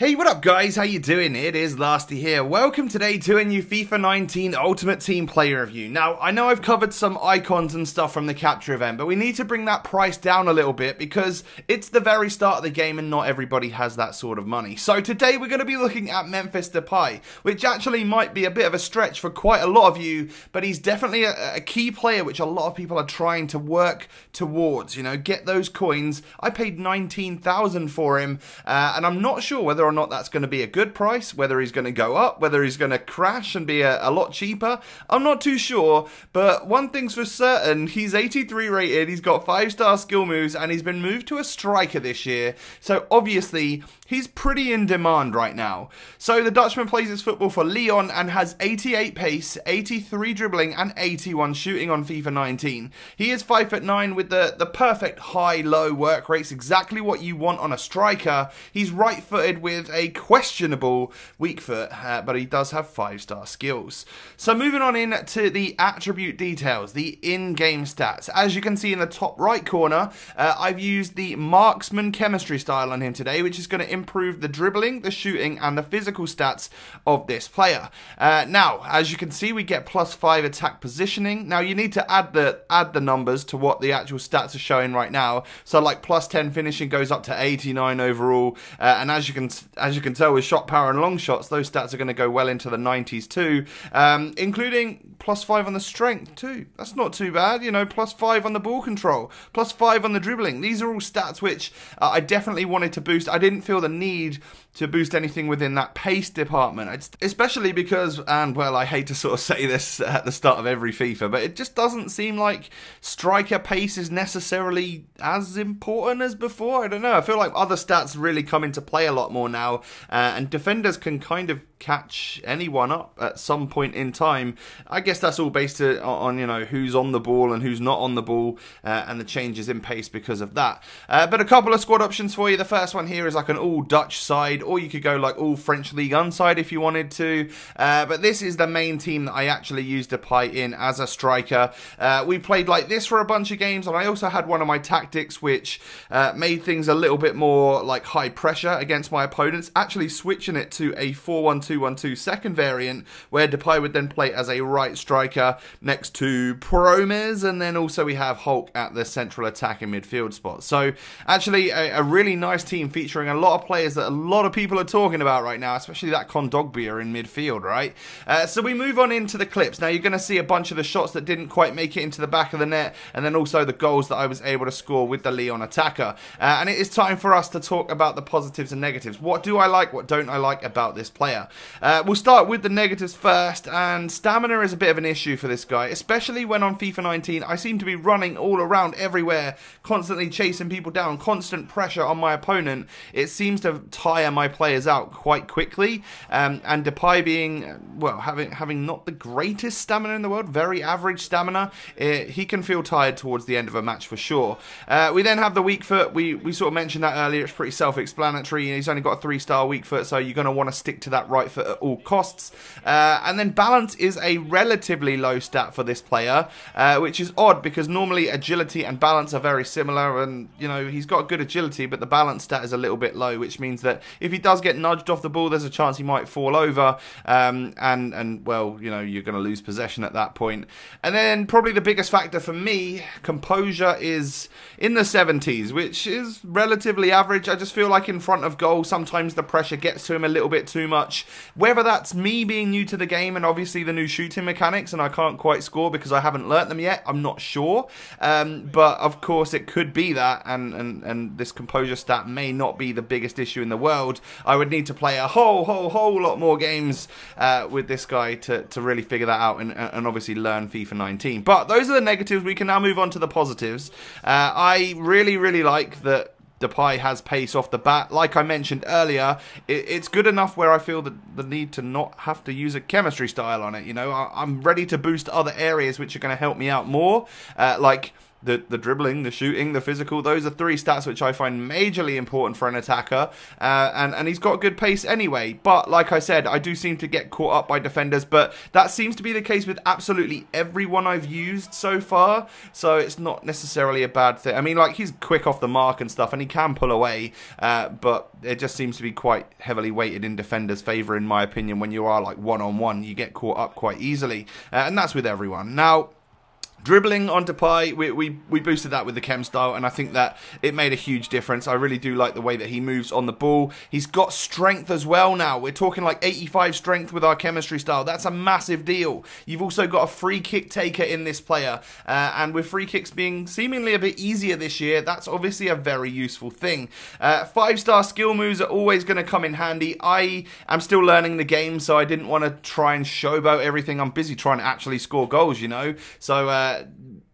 Hey, what up guys? How you doing? It is Lasty here. Welcome today to a new FIFA 19 Ultimate Team player review. Now, I know I've covered some icons and stuff from the capture event, but we need to bring that price down a little bit because it's the very start of the game and not everybody has that sort of money. So today we're going to be looking at Memphis Depay, which actually might be a bit of a stretch for quite a lot of you, but he's definitely a key player which a lot of people are trying to work towards, you know, get those coins. I paid 19,000 for him, and I'm not sure whether or not that's going to be a good price, whether he's going to go up, whether he's going to crash and be a lot cheaper. I'm not too sure, but one thing's for certain, he's 83 rated, he's got 5-star skill moves, and he's been moved to a striker this year, so obviously he's pretty in demand right now. So the Dutchman plays his football for Lyon and has 88 pace, 83 dribbling and 81 shooting on FIFA 19. He is 5'9" with the perfect high-low work rates, exactly what you want on a striker. He's right-footed with a questionable weak foot, but he does have 5-star skills. So moving on in to the attribute details, the in-game stats. As you can see in the top right corner, I've used the marksman chemistry style on him today, which is going to improve the dribbling, the shooting, and the physical stats of this player. Now, as you can see, we get +5 attack positioning. Now, you need to add the numbers to what the actual stats are showing right now. So, like +10 finishing goes up to 89 overall, and as you can tell with shot power and long shots, those stats are going to go well into the 90s too, including +5 on the strength too. That's not too bad, you know, +5 on the ball control, +5 on the dribbling. These are all stats which I definitely wanted to boost. I didn't feel the need to boost anything within that pace department, especially because, and well, I hate to sort of say this at the start of every FIFA, but it just doesn't seem like striker pace is necessarily as important as before. I don't know, I feel like other stats really come into play a lot more now, and defenders can kind of catch anyone up at some point in time. I guess that's all based on, you know, who's on the ball and who's not on the ball, and the changes in pace because of that. But a couple of squad options for you. The first one here is like an all Dutch side, or you could go like all French League 1 side if you wanted to, but this is the main team that I actually used Depay in as a striker. We played like this for a bunch of games, and I also had one of my tactics which made things a little bit more like high pressure against my opponents, actually switching it to a 4-1-2-1-2 second variant, where Depay would then play as a right striker next to Promes, and then also we have Hulk at the central attacking midfield spot. So actually a really nice team featuring a lot of players that a lot of people are talking about right now, especially that Kondogbia in midfield, right? So we move on into the clips. Now you're going to see a bunch of the shots that didn't quite make it into the back of the net, and then also the goals that I was able to score with the Lyon attacker. And it is time for us to talk about the positives and negatives. What do I like, what don't I like about this player? We'll start with the negatives first, and stamina is a bit of an issue for this guy, especially when on FIFA 19 I seem to be running all around everywhere, constantly chasing people down, constant pressure on my opponent. It seems to tire my players out quite quickly, and Depay being, well, having not the greatest stamina in the world, very average stamina, he can feel tired towards the end of a match for sure. We then have the weak foot. We sort of mentioned that earlier. It's pretty self-explanatory. He's only got a 3-star weak foot, so you're going to want to stick to that right foot at all costs. And then balance is a relatively low stat for this player, which is odd because normally agility and balance are very similar, and you know, he's got good agility, but the balance stat is a little bit low, which means that if he does get nudged off the ball, there's a chance he might fall over, and well, you know, you're going to lose possession at that point. And then probably the biggest factor for me, composure, is in the 70s, which is relatively average. I just feel like in front of goal, sometimes the pressure gets to him a little bit too much. Whether that's me being new to the game and obviously the new shooting mechanics, and I can't quite score because I haven't learnt them yet, I'm not sure. But of course it could be that, and this composure stat may not be the biggest issue in the world. I would need to play a whole lot more games with this guy to really figure that out, and obviously learn FIFA 19. But those are the negatives. We can now move on to the positives. I really like that Depay has pace off the bat. Like I mentioned earlier, it's good enough where I feel the need to not have to use a chemistry style on it. You know, I'm ready to boost other areas which are going to help me out more, like the dribbling, the shooting, the physical. Those are 3 stats which I find majorly important for an attacker, and he's got good pace anyway. But like I said, I do seem to get caught up by defenders, but that seems to be the case with absolutely everyone I've used so far, so it's not necessarily a bad thing. I mean, like, he's quick off the mark and stuff, and he can pull away, but it just seems to be quite heavily weighted in defenders' favour, in my opinion. When you are like one-on-one, you get caught up quite easily, and that's with everyone. Now, dribbling on Depay, we boosted that with the chem style, and I think that it made a huge difference. I really do like the way that he moves on the ball. He's got strength as well now. We're talking like 85 strength with our chemistry style. That's a massive deal. You've also got a free kick taker in this player, and with free kicks being seemingly a bit easier this year, that's obviously a very useful thing. 5-star skill moves are always going to come in handy. I am still learning the game, so I didn't want to try and showboat everything. I'm busy trying to actually score goals, you know, so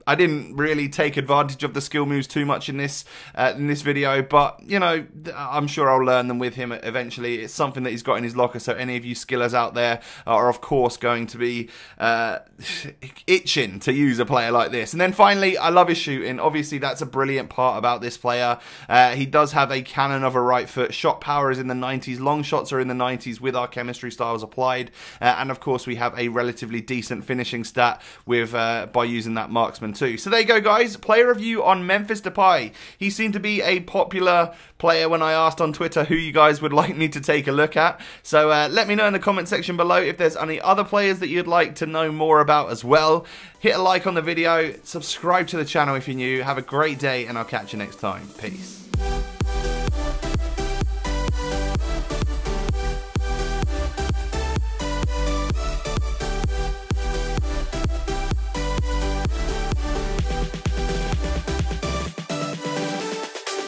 I didn't really take advantage of the skill moves too much in this video, but you know, I'm sure I'll learn them with him eventually. It's something that he's got in his locker, so any of you skillers out there are of course going to be itching to use a player like this. And then finally, I love his shooting. Obviously, that's a brilliant part about this player. He does have a cannon of a right foot. Shot power is in the 90s. Long shots are in the 90s with our chemistry styles applied. And of course, we have a relatively decent finishing stat with by using that marksman too. So there you go, guys. Player review on Memphis Depay. He seemed to be a popular player when I asked on Twitter who you guys would like me to take a look at. So let me know in the comment section below if there's any other players that you'd like to know more about as well. Hit a like on the video, subscribe to the channel if you're new. Have a great day, and I'll catch you next time. Peace.